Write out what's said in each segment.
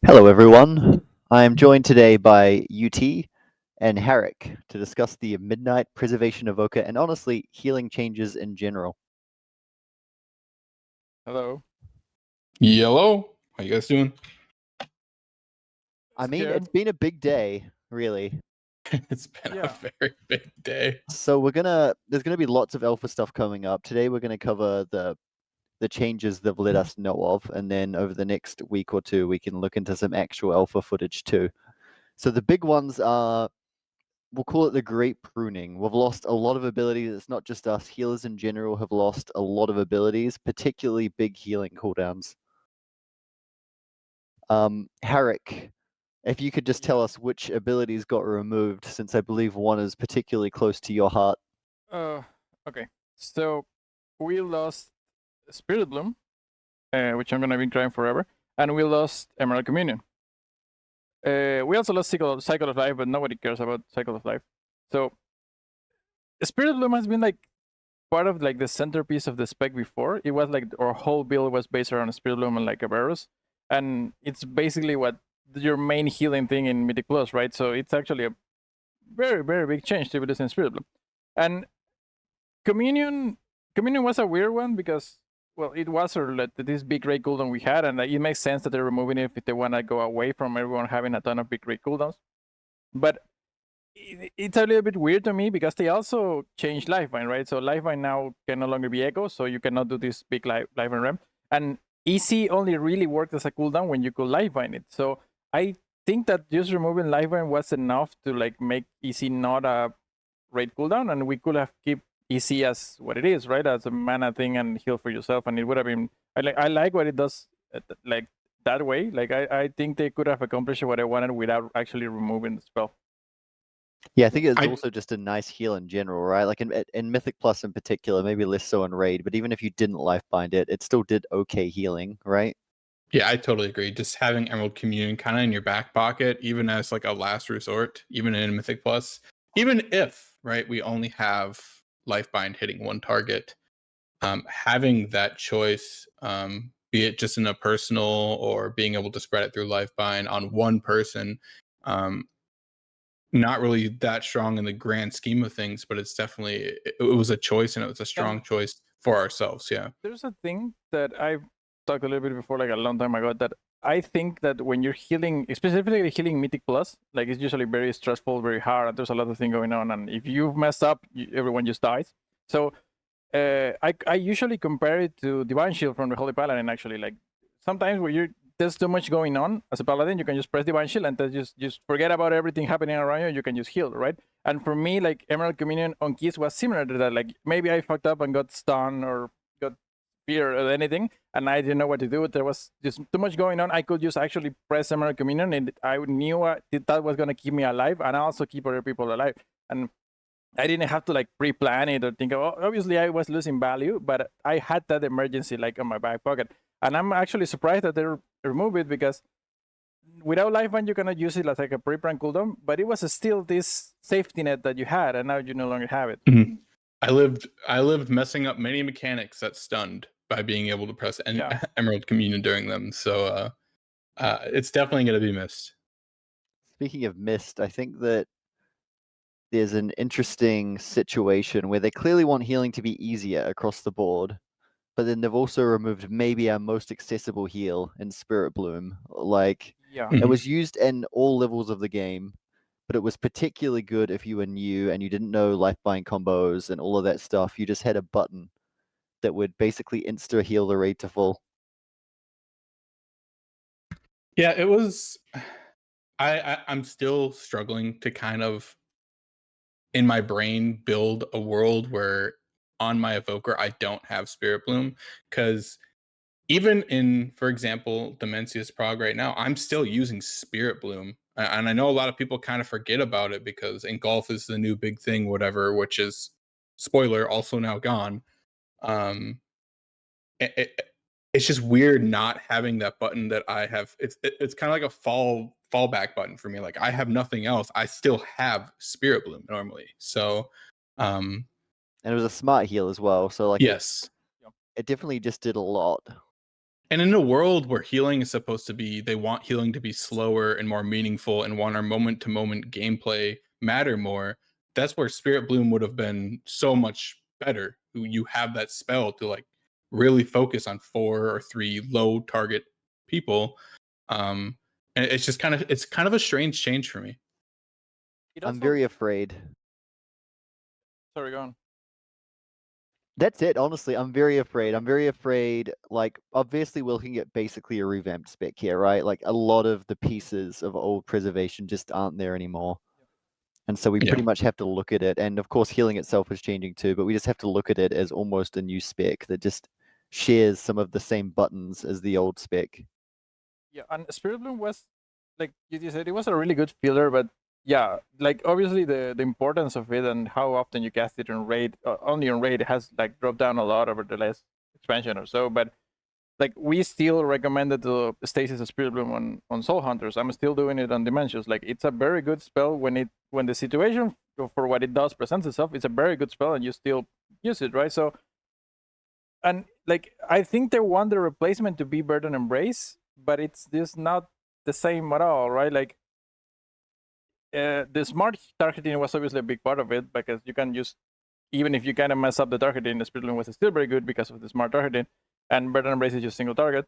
Hello, everyone. I am joined today by Youtee and Harrek to discuss the Midnight Preservation Evoker and honestly, healing changes in general. Hello. Yellow, how you guys doing? I mean, Scared? it's been a big day, really. It's been Yeah. a very big day. So there's gonna be lots of alpha stuff coming up. Today we're gonna cover the changes they've let us know of, and then over the next week or two, we can look into some actual alpha footage too. So the big ones are, we'll call it the great pruning. We've lost a lot of abilities. It's not just us. Healers in general have lost a lot of abilities, particularly big healing cooldowns. Harrek, if you could just tell us which abilities got removed, since I believe one is particularly close to your heart. Okay. So we lost Spirit Bloom, which I'm gonna be crying forever, and we lost Emerald Communion. We also lost Cycle of Life, but nobody cares about Cycle of Life. So Spirit Bloom has been like part of like the centerpiece of the spec before. It was like our whole build was based around Spirit Bloom and like Averus, and it's basically what your main healing thing in Mythic Plus, right? So it's actually a very very big change to be losing Spirit Bloom, and Communion was a weird one because well it was sort of like this big rate cooldown we had, and it makes sense that they're removing it if they want to go away from everyone having a ton of big rate cooldowns. But it's a little bit weird to me because they also changed Lifebind, right? So Lifebind now can no longer be Echo, so you cannot do this big Lifebind ramp. And EC only really worked as a cooldown when you could Lifebind it. So I think that just removing Lifebind was enough to like make EC not a rate cooldown, and we could have kept EC as what it is, right? As a mana thing and heal for yourself, and it would have been. I like what it does, like that way. Like I think they could have accomplished what I wanted without actually removing the spell. Yeah, I think it's I also just a nice heal in general, right? Like in Mythic Plus in particular, maybe less so in Raid, but even if you didn't life bind it, it still did okay healing, right? yeah, I totally agree. Just having Emerald Communion kind of in your back pocket, even as like a last resort, even in Mythic Plus, even if right we only have Lifebind hitting one target, having that choice, be it just in a personal or being able to spread it through Lifebind on one person, not really that strong in the grand scheme of things, but it's definitely it was a choice and it was a strong choice for ourselves. Yeah. There's a thing that I've talked a little bit before, like a long time ago, that I think that when you're healing, specifically healing Mythic Plus, like it's usually very stressful, very hard, and there's a lot of things going on. And if you've messed up, everyone just dies. So I usually compare it to Divine Shield from the Holy Paladin. Actually, like sometimes when there's too much going on as a paladin, you can just press Divine Shield and then just forget about everything happening around you. You can just heal, right? And for me, like Emerald Communion on keys was similar to that. Like maybe I fucked up and got stunned or got fear or anything, and I didn't know what to do. There was just too much going on. I could just actually press Emerald Communion, and I knew that was gonna keep me alive, and also keep other people alive. And I didn't have to like pre-plan it or think of, obviously I was losing value, but I had that emergency like on my back pocket. And I'm actually surprised that they removed it because without Lifeband you cannot use it as like a pre-plan cooldown, but it was still this safety net that you had, and now you no longer have it. Mm-hmm. I lived messing up many mechanics that stunned by being able to press Emerald Communion during them. So it's definitely going to be missed. Speaking of missed, I think that there's an interesting situation where they clearly want healing to be easier across the board, but then they've also removed maybe our most accessible heal in Spirit Bloom. Like, it was used in all levels of the game, but it was particularly good if you were new and you didn't know Lifebind combos and all of that stuff. You just had a button that would basically insta heal the raid to full. Yeah, it was. I'm still struggling to kind of in my brain build a world where on my Evoker I don't have Spirit Bloom, because even in, for example, Dimensius Prog right now, I'm still using Spirit Bloom. And I know a lot of people kind of forget about it because Engulf is the new big thing, whatever, which is, spoiler, also now gone. Um, it's just weird not having that button that I have. It's kind of like a fallback button for me. Like I have nothing else. I still have Spirit Bloom normally. So, and it was a smart heal as well. So like, yes, it definitely just did a lot. And in a world where healing is supposed to be, they want healing to be slower and more meaningful and want our moment to moment gameplay matter more. That's where Spirit Bloom would have been so much better. You have that spell to like really focus on 4 or 3 low target people. And it's just kind of a strange change for me. I'm very afraid. Sorry, go on. That's it, honestly. I'm very afraid. I'm very afraid, like, obviously we're looking at basically a revamped spec here, right? Like, a lot of the pieces of old preservation just aren't there anymore. And so we pretty much have to look at it. And of course, healing itself is changing too, but we just have to look at it as almost a new spec that just shares some of the same buttons as the old spec. Yeah, and Spirit Bloom was, like you said, it was a really good filler, but yeah, like obviously the importance of it and how often you cast it on raid, only on raid, has like dropped down a lot over the last expansion or so. But like we still recommended the Stasis of Spirit Bloom on Soul Hunters. I'm still doing it on Dimensions. Like it's a very good spell when the situation for what it does presents itself. It's a very good spell, and you still use it, right? So, and like I think they want the replacement to be Verdant Embrace, but it's just not the same at all, right? Like the smart targeting was obviously a big part of it, because you can use, even if you kind of mess up the targeting, the Spirit Bloom was still very good because of the smart targeting, and Verdant Embrace is just single target.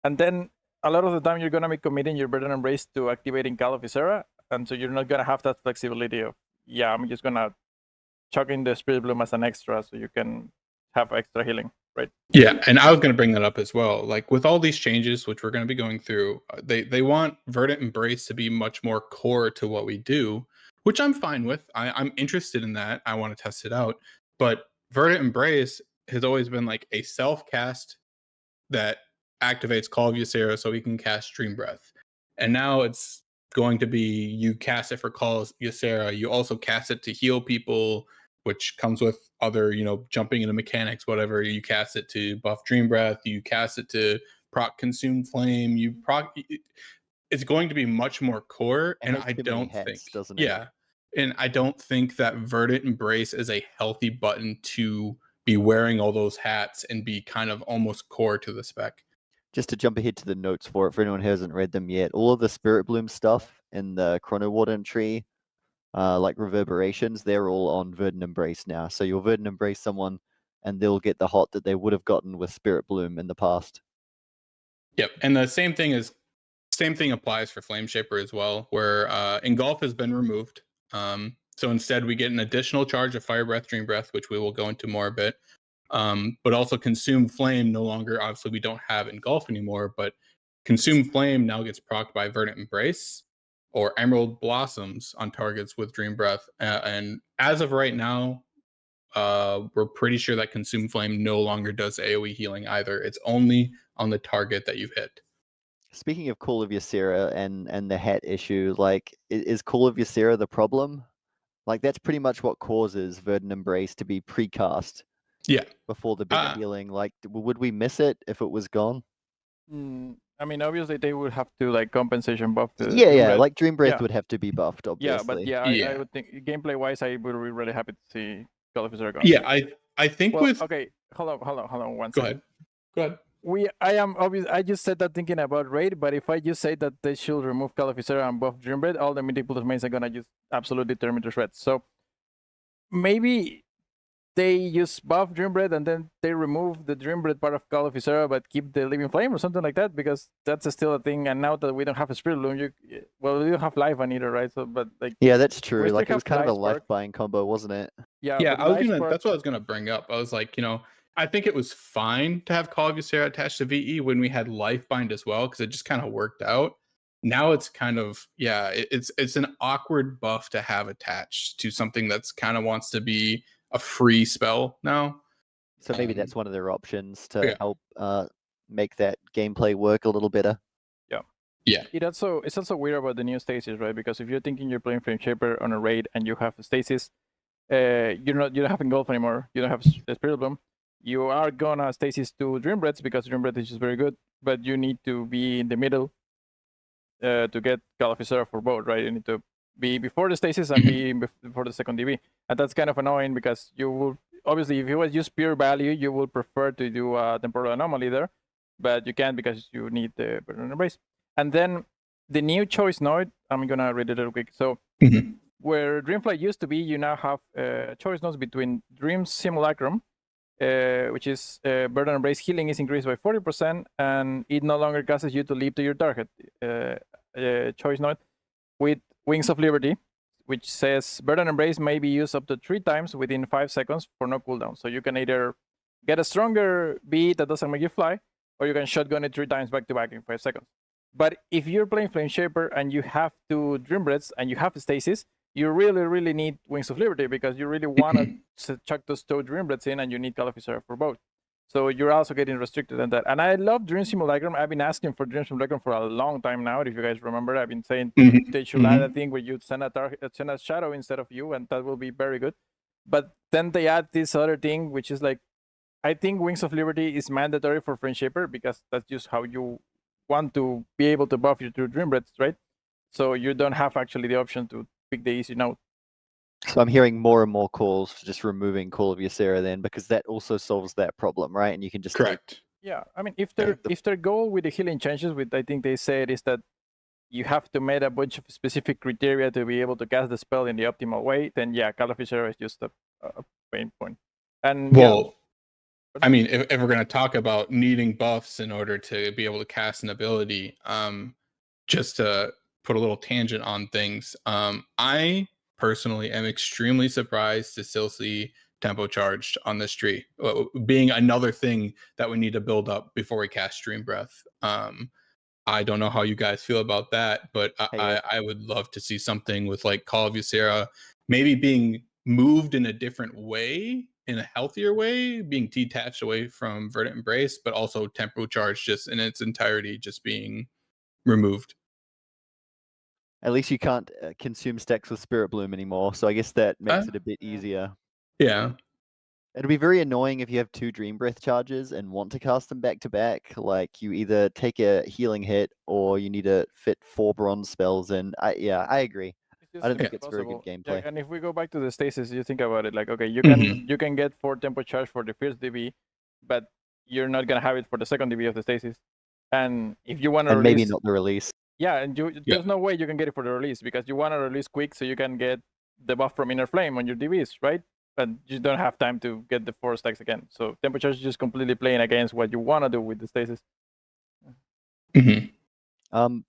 And then a lot of the time you're gonna be committing your Verdant Embrace to activating Call of Ysera, and so you're not gonna have that flexibility of, yeah, I'm just gonna chuck in the Spirit Bloom as an extra so you can have extra healing, right? Yeah, and I was going to bring that up as well. Like with all these changes, which we're going to be going through, they want Verdant Embrace to be much more core to what we do, which I'm fine with. I'm interested in that. I want to test it out. But Verdant Embrace has always been like a self cast that activates Call of Ysera so we can cast Dream Breath. And now it's going to be you cast it for Call of Ysera. You also cast it to heal people, which comes with other, jumping into mechanics, whatever. You cast it to buff Dream Breath. You cast it to proc Consume Flame. It's going to be much more core. It And has I too many don't think, hats, doesn't it? yeah. And I don't think that Verdant Embrace is a healthy button to be wearing all those hats and be kind of almost core to the spec. Just to jump ahead to the notes for it, for anyone who hasn't read them yet, all of the Spirit Bloom stuff in the Chrono Warden tree, like reverberations, they're all on Verdant Embrace now. So you'll Verdant Embrace someone, and they'll get the hot that they would have gotten with Spirit Bloom in the past. Yep, and the same thing applies for Flame Shaper as well, where Engulf has been removed. So instead, we get an additional charge of Fire Breath, Dream Breath, which we will go into more a bit. But also Consume Flame, no longer, obviously we don't have Engulf anymore, but Consume Flame now gets procced by Verdant Embrace or Emerald Blossoms on targets with Dream Breath. And as of right now, we're pretty sure that Consume Flame no longer does AoE healing either. It's only on the target that you've hit. Speaking of Call of Ysera and the hat issue, like, is Call of Ysera the problem? Like, that's pretty much what causes Verdant Embrace to be precast. Yeah. Before the big healing. Like, would we miss it if it was gone? I mean, obviously they would have to like compensation buff the Dream Breath. Like Dream Breath would have to be buffed, obviously. I would think gameplay wise, I would be really happy to see Call of Ysera gone. Yeah, I think okay, hold on one second. Go ahead. I just said that thinking about raid, but if I just say that they should remove Call of Ysera and buff Dream Breath, all the Mythic Plus mains are gonna just absolutely tear me to shreds. So maybe they just buff Dream Breath and then they remove the Dream Breath part of Call of Ysera, but keep the Living Flame or something like that, because that's still a thing. And now that we don't have a Spirit Bloom, we don't have Lifebind either, right? So, but like, yeah, that's true. Like, it was kind of a Lifebind combo, wasn't it? Yeah, that's what I was gonna bring up. I was like, I think it was fine to have Call of Ysera attached to VE when we had Lifebind as well, because it just kind of worked out. Now it's kind of, it's an awkward buff to have attached to something that's kind of wants to be a free spell now. So maybe that's one of their options to help make that gameplay work a little better. Yeah. It's also weird about the new stasis, right? Because if you're thinking you're playing Flame Shaper on a raid and you have a stasis, you don't have Engulf anymore. You don't have Spirit Bloom. You are gonna stasis to Dream Breaths because Dream Breath is just very good, but you need to be in the middle to get Call of Ysera for both, right? You need to be before the stasis and be before the second DB, and that's kind of annoying because you will obviously, if you was just pure value, you would prefer to do a temporal anomaly there, but you can't because you need the Verdant Embrace. And then the new choice node, I'm gonna read it real quick. So where Dreamfly used to be, you now have choice nodes between Dream Simulacrum, which is Verdant Embrace healing is increased by 40%, and it no longer causes you to leap to your target. Choice node with Wings of Liberty, which says Verdant Embrace may be used up to 3 times within 5 seconds for no cooldown. So you can either get a stronger beat that doesn't make you fly, or you can shotgun it 3 times back to back in 5 seconds. But if you're playing Flame Shaper and you have 2 Dream Breaths and you have stasis, you really, really need Wings of Liberty because you really want to chuck those 2 Dream Breaths in, and you need Call of Isera for both. So you're also getting restricted on that. And I love Dream Simulacrum. I've been asking for Dream Simulacrum for a long time now. If you guys remember, I've been saying they should add a thing where you send a shadow instead of you, and that will be very good. But then they add this other thing, which is like, I think Wings of Liberty is mandatory for Flame Shaper because that's just how you want to be able to buff your 2 Dream Breaths, right? So you don't have actually the option to pick the easy node. So I'm hearing more and more calls for just removing Call of Ysera then, because that also solves that problem, right? And you can just Correct. Yeah, I mean, if their goal with the healing changes, with I think they said is that you have to meet a bunch of specific criteria to be able to cast the spell in the optimal way, then yeah, Call of Ysera is just a pain point. And well, I mean, if we're going to talk about needing buffs in order to be able to cast an ability, just to put a little tangent on things, I personally am extremely surprised to still see tempo charged on this tree, being another thing that we need to build up before we cast Stream Breath. I don't know how you guys feel about that, but I would love to see something with like Call of Ysera maybe being moved in a different way, in a healthier way, being detached away from Verdant Embrace, but also tempo charge just in its entirety just being removed. At least you can't consume stacks with Spirit Bloom anymore, so I guess that makes it a bit easier. Yeah. It'll be very annoying if you have 2 Dream Breath charges and want to cast them back to back. Like you either take a healing hit or you need to fit 4 bronze spells in. I agree. I don't think it's very good gameplay. Yeah, and if we go back to the stasis, you think about it, like, okay, you can get 4 tempo charge for the first DB, but you're not gonna have it for the second DB of the stasis. And if you want to maybe not the release. Yeah, and there's no way you can get it for the release because you want to release quick so you can get the buff from Inner Flame on your DBs, right? But you don't have time to get the 4 stacks again. So tempo charge is just completely playing against what you want to do with the stasis.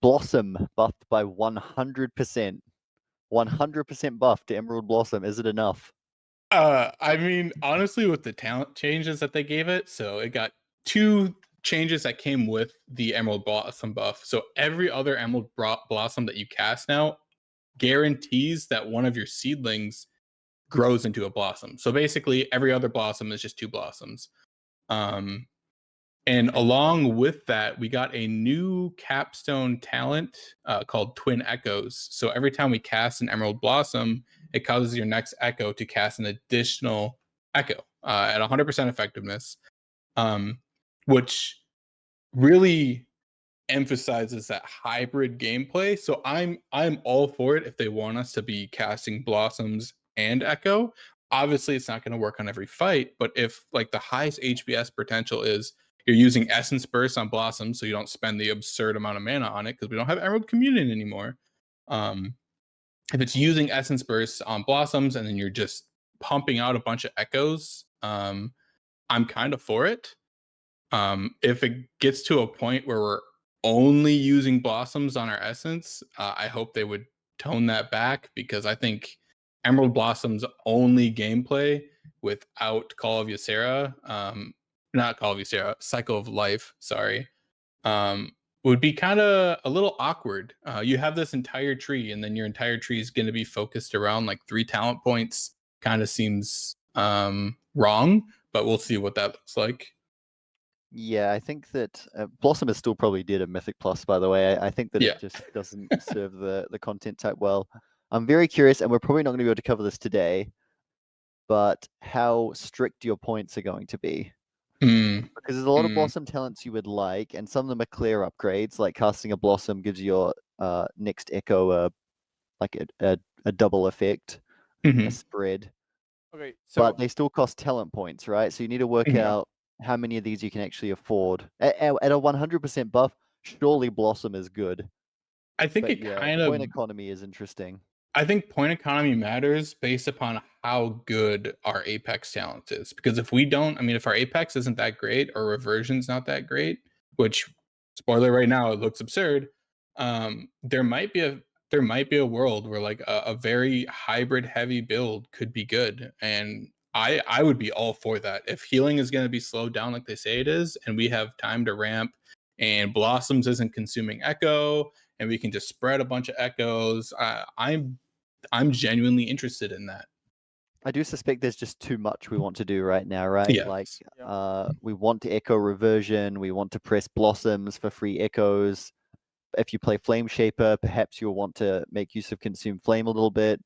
Blossom buffed by 100%. 100% buff to Emerald Blossom. Is it enough? I mean, honestly, with the talent changes that they gave it, so it got 2 changes that came with the Emerald Blossom buff. So every other Emerald Blossom that you cast now guarantees that one of your seedlings grows into a blossom. So basically, every other blossom is just 2 blossoms. And along with that, we got a new capstone talent called Twin Echoes. So every time we cast an Emerald Blossom, it causes your next echo to cast an additional echo at 100% effectiveness, which really emphasizes that hybrid gameplay. So I'm all for it if they want us to be casting Blossoms and Echo. Obviously, it's not going to work on every fight, but if like the highest HBS potential is you're using Essence Burst on Blossoms, so you don't spend the absurd amount of mana on it because we don't have Emerald Communion anymore. If it's using Essence Burst on Blossoms and then you're just pumping out a bunch of Echoes, I'm kind of for it. If it gets to a point where we're only using Blossoms on our Essence, I hope they would tone that back because I think Emerald Blossom's only gameplay without Call of Ysera, not Call of Ysera, Cycle of Life, sorry, would be kind of a little awkward. You have this entire tree and then your entire tree is going to be focused around like 3 talent points. Kind of seems wrong, but we'll see what that looks like. Yeah, I think that Blossom is still probably dead at Mythic Plus, by the way. I think that it just doesn't serve the content type well. I'm very curious, and we're probably not going to be able to cover this today, but how strict your points are going to be. Because there's a lot of Blossom talents you would like, and some of them are clear upgrades, like casting a Blossom gives your next Echo a double effect, a spread. Okay, so but they still cost talent points, right? So you need to work out how many of these you can actually afford. At a 100% buff, surely Blossom is good. I think But it yeah, kind point of. economy is interesting. I think point economy matters based upon how good our Apex talent is. Because if we don't, I mean, if our Apex isn't that great or reversion's not that great, which spoiler right now, it looks absurd. There might be a world where like a very hybrid heavy build could be good, and I would be all for that. If healing is going to be slowed down like they say it is, and we have time to ramp, and Blossoms isn't consuming Echo, and we can just spread a bunch of Echoes, I'm genuinely interested in that. I do suspect there's just too much we want to do right now, right? Yes. Like, Yeah. we want to echo reversion, we want to press blossoms for free echoes. If you play Flame Shaper, perhaps you'll want to make use of Consume Flame a little bit.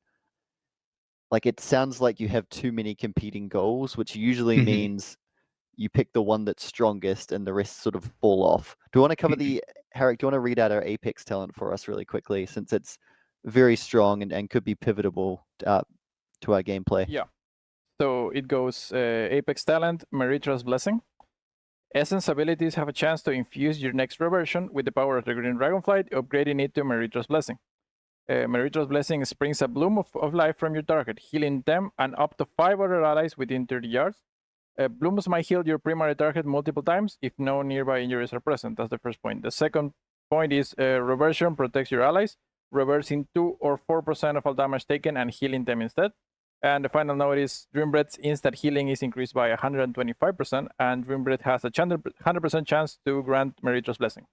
Like, it sounds like you have too many competing goals, which usually Mhm. means you pick the one that's strongest and the rest sort of fall off. Do you want to cover the, Harrek, do you want to read out our Apex talent for us really quickly, since it's very strong and could be pivotal to our gameplay? Yeah. So it goes Apex Talent, Meritra's Blessing. Essence abilities have a chance to infuse your next reversion with the power of the Green Dragonflight, upgrading it to Meritra's Blessing. Meritra's Blessing springs a bloom of life from your target, healing them and up to 5 other allies within 30 yards. Blooms might heal your primary target multiple times if no nearby injuries are present. That's the first point. The second point is Reversion protects your allies, reversing 2 or 4% of all damage taken and healing them instead. And the final note is Dreambread's instant healing is increased by 125%, and Dreambread has a 100% chance to grant Meritra's Blessing.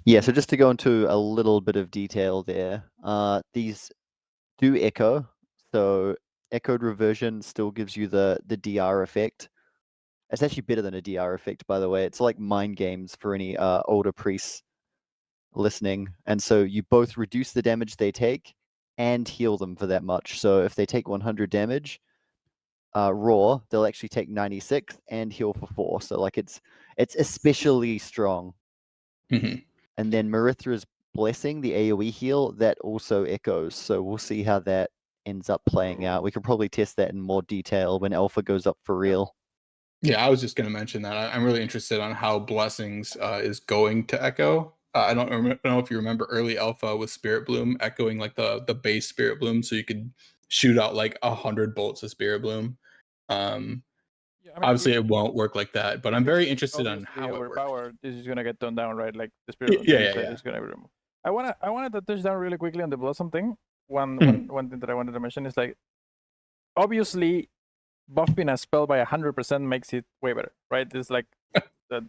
Yeah, so just to go into a little bit of detail there, these do echo. So echoed reversion still gives you the DR effect. It's actually better than a DR effect, by the way. It's like mind games for any older priests listening. And so you both reduce the damage they take and heal them for that much. So if they take 100 damage raw, they'll actually take 96 and heal for 4. So like it's especially strong. Mhm. And then Merithra's Blessing, the AoE heal, that also echoes. So we'll see how that ends up playing out. We could probably test that in more detail when Alpha goes up for real. Yeah, I was just going to mention that. I'm really interested on how Blessings is going to echo. I don't know if you remember early alpha with Spirit Bloom echoing like the base Spirit Bloom, so you could shoot out like 100 bolts of Spirit Bloom. Yeah, I mean, Obviously, it won't work like that, but I'm very interested on obviously how it works. overpowered. This is gonna get toned down, right? Like the Spirit Yeah. is gonna be removed. I wanted to touch down really quickly on the Blossom thing. Mhm. One thing that I wanted to mention is like, obviously, buffing a spell by 100% makes it way better, right? It's like the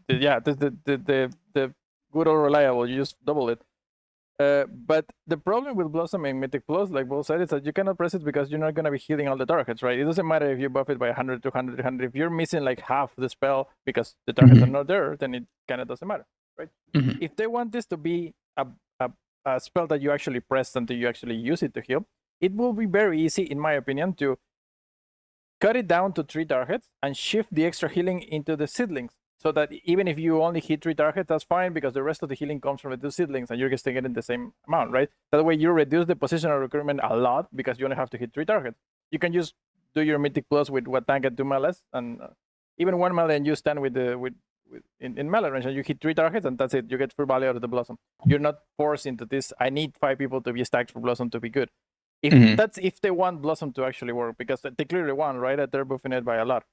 good or reliable. You just double it. But the problem with Blossom and Mythic Plus, like both said, is that you cannot press it because you're not going to be healing all the targets, right? It doesn't matter if you buff it by 100, 200, 300. If you're missing like half the spell because the targets are not there, then it kind of doesn't matter, right? Mhm. If they want this to be a spell that you actually press until you actually use it to heal, it will be very easy, in my opinion, to cut it down to 3 targets and shift the extra healing into the seedlings. So that even if you only hit 3 targets, that's fine because the rest of the healing comes from the 2 seedlings and you're just getting the same amount, right? That way you reduce the positional requirement a lot because you only have to hit 3 targets. You can just do your Mythic Plus with what tank at 2 melees and even 1 melee and you stand with in melee range and you hit 3 targets and that's it. You get full value out of the Blossom. You're not forced into this, I need 5 people to be stacked for Blossom to be good. That's if they want Blossom to actually work, because they clearly want, right? That they're buffing it by a lot.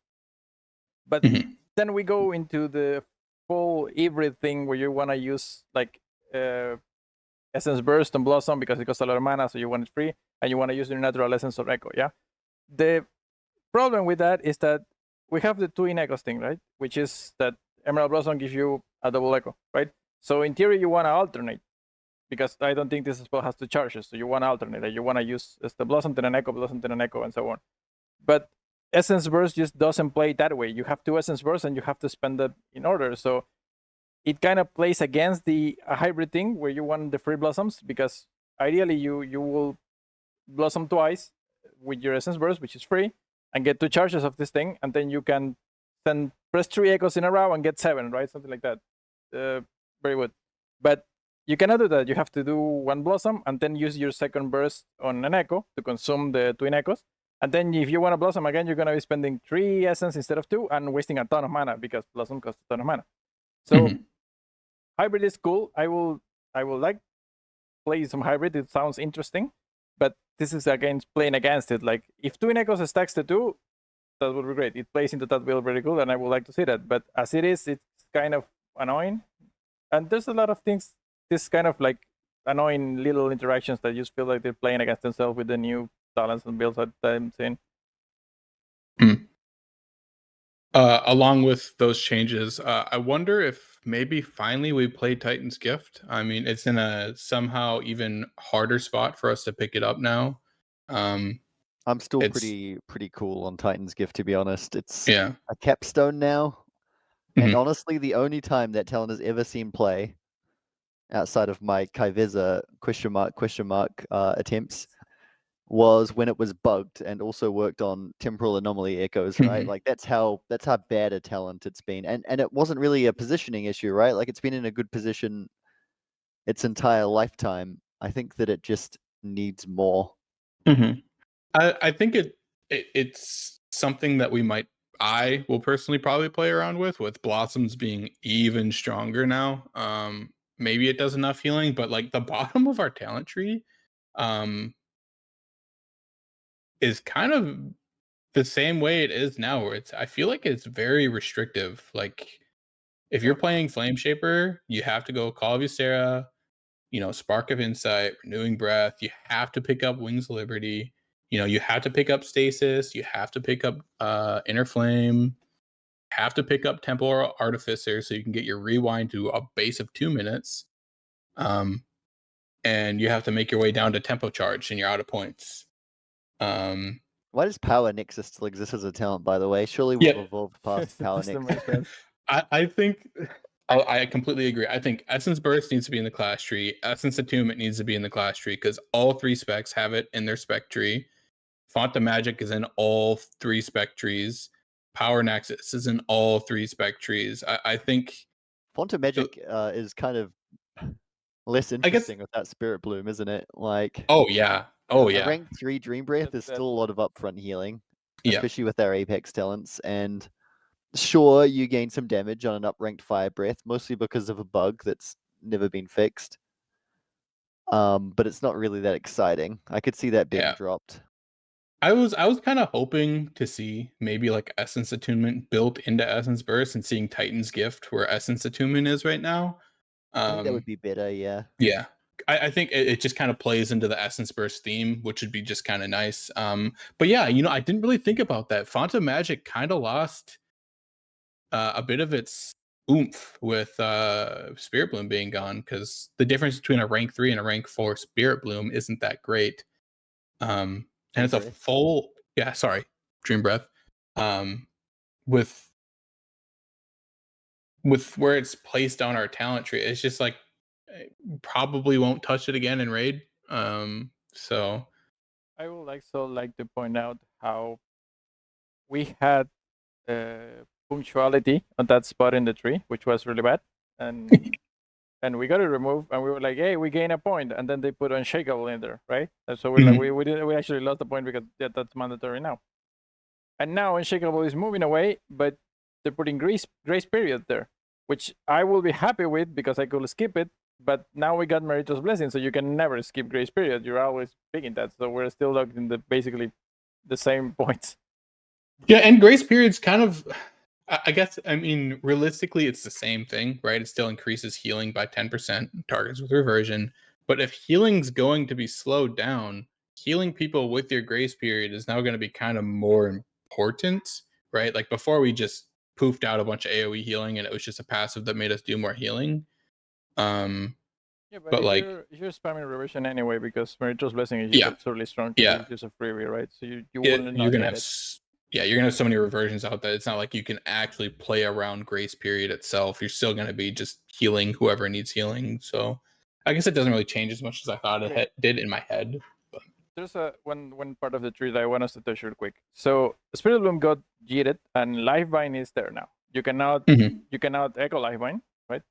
But then we go into the full hybrid thing where you want to use like Essence Burst and Blossom because it costs a lot of mana, so you want it free, and you want to use your natural Essence or Echo, yeah? The problem with that is that we have the twin Echoes thing, right? Which is that Emerald Blossom gives you a double Echo, right? So in theory, you want to alternate, because I don't think this spell has 2 charges, so you want to alternate. Like you want to use the Blossom, then an Echo, Blossom, then an Echo, and so on. But Essence Burst just doesn't play that way. You have 2 Essence Bursts, and you have to spend them in order. So it kind of plays against the hybrid thing where you want the free Blossoms, because ideally you will Blossom twice with your Essence Burst, which is free, and get 2 charges of this thing, and then you can then press 3 Echoes in a row and get 7, right? Something like that. Very good. But you cannot do that. You have to do 1 Blossom and then use your second burst on an Echo to consume the twin Echoes. And then if you want to Blossom again, you're going to be spending 3 essence instead of 2 and wasting a ton of mana because Blossom costs a ton of mana. So hybrid is cool. I will like play some hybrid. It sounds interesting, but this is against playing against it. Like if Twin Echoes stacks the 2, that would be great. It plays into that build very good, and I would like to see that. But as it is, it's kind of annoying. And there's a lot of things, this kind of like annoying little interactions that you just feel like they're playing against themselves with the new talents and builds that I'm seeing. Along with those changes, I wonder if maybe finally we play Titan's Gift. I mean, it's in a somehow even harder spot for us to pick it up now. I'm still pretty cool on Titan's Gift, to be honest. It's a capstone now. And honestly, the only time that talent has ever seen play outside of my Kaiviza question mark attempts was when it was bugged and also worked on temporal anomaly echoes, right? Like that's how bad a talent it's been. And it wasn't really a positioning issue, right? Like it's been in a good position its entire lifetime. I think that it just needs more. I think it's something that I will personally probably play around with Blossoms being even stronger now. Maybe it does enough healing, but like the bottom of our talent tree is kind of the same way it is now, where I feel like it's very restrictive. Like if you're playing Flame Shaper, you have to go Call of Ysera, Spark of Insight, Renewing Breath. You have to pick up Wings of Liberty. You have to pick up Stasis. You have to pick up Inner Flame. Have to pick up Temporal Artificer so you can get your rewind to a base of 2 minutes. And you have to make your way down to Tempo Charge, and you're out of points. Why does Power Nexus still exist as a talent, by the way? Surely we've evolved past Power Nexus. I think I completely agree. I think Essence Burst needs to be in the class tree. Essence Attunement needs to be in the class tree because all 3 specs have it in their spec tree. Font of Magic is in all 3 spec trees. Power Nexus is in all 3 spec trees. I think Font of Magic is kind of less interesting with that Spirit Bloom, isn't it? Like a rank 3 Dream Breath is still a lot of upfront healing, especially with our Apex talents. And sure, you gain some damage on an up-ranked Fire Breath, mostly because of a bug that's never been fixed. But it's not really that exciting. I could see that being dropped. I was kind of hoping to see maybe like Essence Attunement built into Essence Burst and seeing Titan's Gift where Essence Attunement is right now. I think that would be better, yeah. Yeah. I think it just kind of plays into the Essence Burst theme, which would be just kind of nice. But yeah, I didn't really think about that. Font of Magic kind of lost a bit of its oomph with Spirit Bloom being gone, because the difference between a rank 3 and a rank 4 Spirit Bloom isn't that great. And it's a full Dream Breath. With where it's placed on our talent tree, it's just like probably won't touch it again in raid. So I would like to point out how we had punctuality on that spot in the tree, which was really bad, and we got it removed, and we were like, hey, we gain a point, and then they put Unshakable in there, right? And so we're like, we actually lost the point because that's mandatory now. And now Unshakable is moving away, but they're putting grace period there, which I will be happy with because I could skip it. But now we got Meritorious Blessing, so you can never skip grace period. You're always picking that, so we're still locked in basically the same points. Yeah, and grace period's kind of, I guess, I mean, realistically, it's the same thing, right? It still increases healing by 10%, targets with reversion. But if healing's going to be slowed down, healing people with your grace period is now going to be kind of more important, right? Like before, we just poofed out a bunch of AoE healing and it was just a passive that made us do more healing. Yeah, but if you're spamming reversion anyway, because Meritorious Blessing is just absurdly strong. It's just a freebie, right? So you wouldn't you're gonna get have it. you're gonna have so many reversions out that it's not like you can actually play around grace period itself. You're still gonna be just healing whoever needs healing. So I guess it doesn't really change as much as I thought it did in my head. But there's one part of the tree that I want us to touch real quick. So Spirit Bloom got yeeted, and Lifebind is there now. You cannot echo Lifebind, right?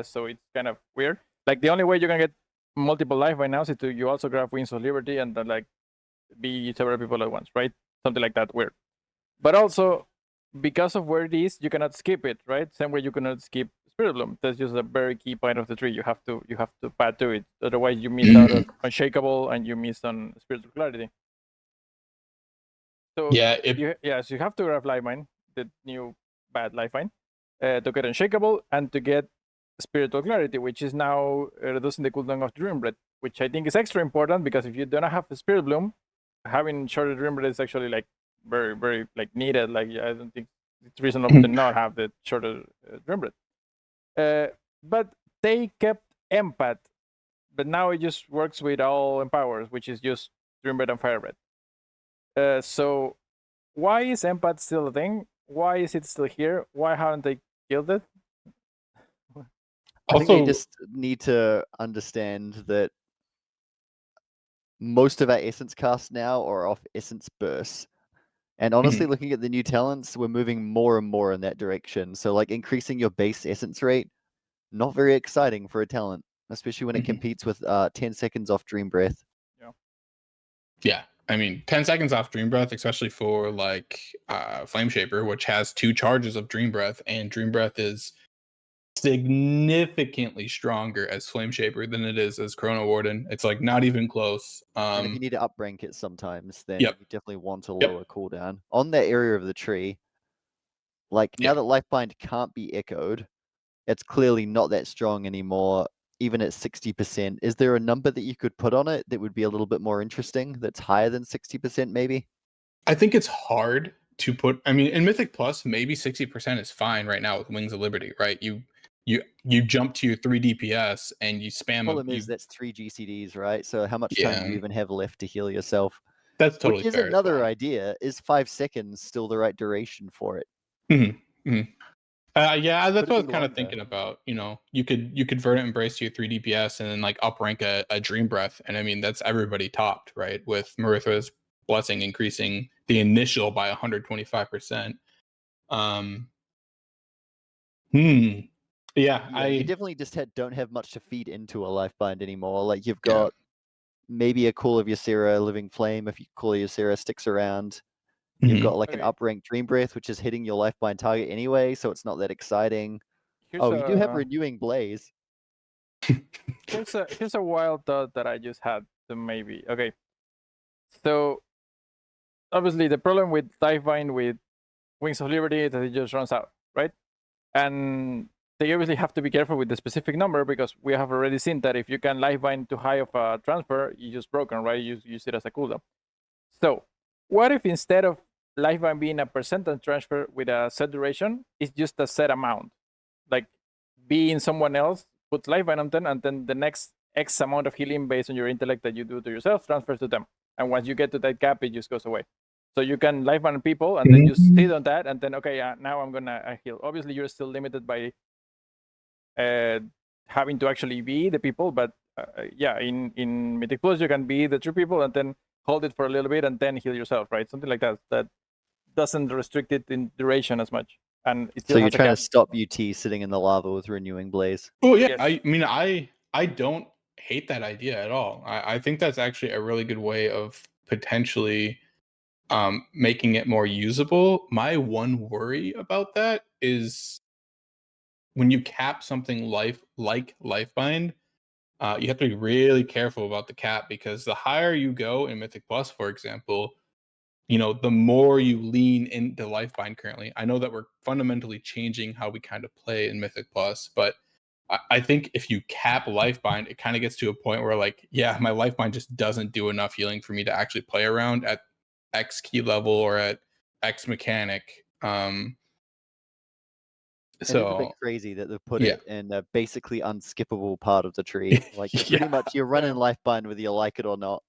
So it's kind of weird. Like the only way you can get multiple Lifebind now is to you also grab Wings of Liberty and then like be several people at once, right? something like that weird. But also, because of where it is, you cannot skip it, right? Same way you cannot skip Spirit Bloom. That's just a very key point of the tree. You have to pad to it. Otherwise, you miss out on Unshakable and you miss on Spiritual Clarity. So Yeah, so you have to grab Lifebind, the new bad Lifebind, to get Unshakable and to get Spiritual Clarity, which is now reducing the cooldown of Dream Breath, which I think is extra important because if you don't have a Spirit Bloom, having shorter Dream Breath is actually like very, very like needed. Like I don't think it's reasonable to not have the shorter Dream Breath. But they kept Empath, but now it just works with all Empowers, which is just Dream Breath and Fire Breath. So why is Empath still a thing? Why is it still here? Why haven't they killed it? I think they just need to understand that most of our essence casts now are off essence bursts. And honestly, looking at the new talents, we're moving more and more in that direction. So like increasing your base essence rate, not very exciting for a talent, especially when it competes with 10 seconds off Dream Breath. Yeah. I mean, 10 seconds off Dream Breath, especially for like Flame Shaper, which has 2 charges of Dream Breath, and Dream Breath is significantly stronger as Flame Shaper than it is as Chrono Warden. It's like not even close. And if you need to uprank it sometimes, then Yep. you definitely want a lower cooldown. On that area of the tree, like now that Lifebind can't be echoed, it's clearly not that strong anymore, even at 60%. Is there a number that you could put on it that would be a little bit more interesting, that's higher than 60% maybe? I think it's hard to put. I mean, in Mythic Plus, maybe 60% is fine right now with Wings of Liberty, right? You jump to your 3 DPS and you spam. Problem is that's 3 GCDs, right? So how much time do you even have left to heal yourself? That's totally Which is fair another as well. idea. Is 5 seconds still the right duration for it? Yeah, that's what I was kind longer. of thinking about. You know, you could Verdant Embrace to your 3 DPS and then like uprank a Dream Breath, and I mean that's everybody topped, right? With Maritha's Blessing increasing the initial by 125%. Yeah, you definitely just don't have much to feed into a Lifebind anymore. Like you've got maybe a Call of Ysera, Living Flame, if you Call of Ysera sticks around. You've got like an upranked Dream Breath, which is hitting your Lifebind target anyway, so it's not that exciting. You do have Renewing Blaze. Here's a wild thought that I just had to maybe. Okay. So obviously the problem with Lifebind with Wings of Liberty is that it just runs out, right? And they obviously have to be careful with the specific number because we have already seen that if you can Lifebind too high of a transfer, you just broken, right? You use it as a cooldown. So what if instead of Lifebind being a percentage transfer with a set duration, it's just a set amount? Like being someone else, put Lifebind on them, and then the next X amount of healing based on your intellect that you do to yourself transfers to them. And once you get to that gap, it just goes away. So you can Lifebind people and then just sit on that, and then okay, now I'm gonna heal. Obviously, you're still limited by having to actually be the people, but yeah, in Mythic Plus you can be the true people and then hold it for a little bit and then heal yourself, right? Something like that. That doesn't restrict it in duration as much. And it still so you're trying to stop UT sitting in the lava with Renewing Blaze. Oh yeah, yes. I mean I don't hate that idea at all. I think that's actually a really good way of potentially making it more usable. My one worry about that is when you cap something like Lifebind, you have to be really careful about the cap because the higher you go in Mythic Plus, for example, you know, the more you lean into Lifebind currently. I know that we're fundamentally changing how we kind of play in Mythic Plus, but I think if you cap Lifebind, it kind of gets to a point where like, yeah, my Lifebind just doesn't do enough healing for me to actually play around at X key level or at X mechanic. It is a bit crazy that they've put it in a basically unskippable part of the tree. Like you're pretty much you're running Lifebind whether you like it or not.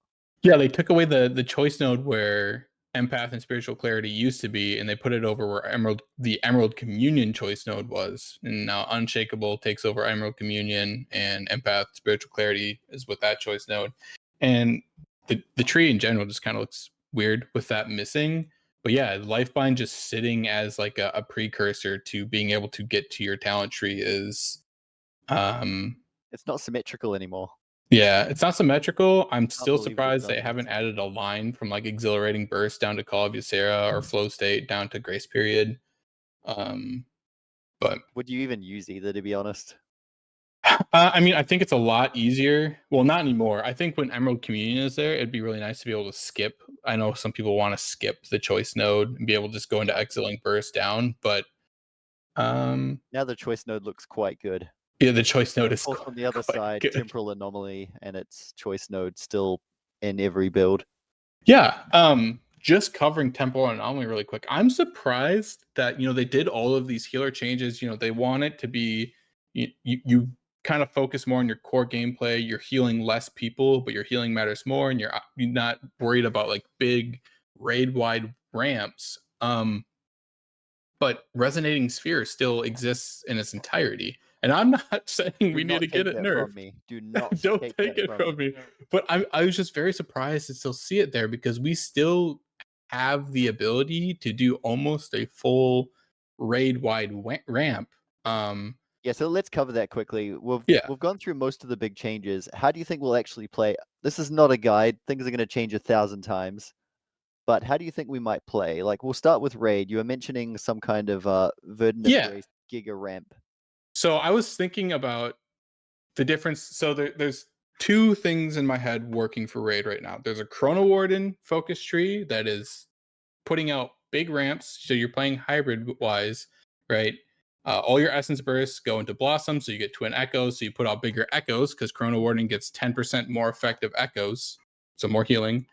Yeah, they took away the choice node where Empath and Spiritual Clarity used to be, and they put it over where the Emerald Communion choice node was. And now Unshakable takes over Emerald Communion, and Empath Spiritual Clarity is with that choice node. And the tree in general just kind of looks weird with that missing. But yeah, Lifebind just sitting as like a precursor to being able to get to your talent tree is it's not symmetrical anymore. Yeah, it's not symmetrical. I'm still believe they've surprised they done haven't this. added a line from like exhilarating burst down to call of Ysera or flow state down to grace period. But Would you even use either, to be honest? I mean, I think it's a lot easier. Well, not anymore. I think when Emerald Communion is there, it'd be really nice to be able to skip. I know some people want to skip the choice node and be able to just go into exiling burst down, but Now the choice node looks quite good. yeah, the choice node Of is course, on the other quite side, good. temporal anomaly and its choice node still in every build. Yeah, just covering temporal anomaly really quick. I'm surprised that they did all of these healer changes. They want it to be you kind of focus more on your core gameplay. You're healing less people, but your healing matters more, and you're not worried about like big raid wide ramps. But resonating sphere still exists in its entirety. And I'm not saying we need to get it that nerfed. from me. Do not Don't take take that it from me. Yeah. But I was just very surprised to still see it there because we still have the ability to do almost a full raid wide ramp. Yeah, so let's cover that quickly. Yeah, We've gone through most of the big changes. How do you think we'll actually play? This is not a guide. Things are going to change 1,000 times. But how do you think we might play? Like, we'll start with raid. You were mentioning some kind of Verdant yeah. Embrace Giga ramp. So I was thinking about the difference. So there's two things in my head working for raid right now. There's a Chrono Warden focus tree that is putting out big ramps. So you're playing hybrid wise, right? All your essence bursts go into blossom, so you get twin echoes. So you put out bigger echoes because Chrono Warden gets 10% more effective echoes, so more healing.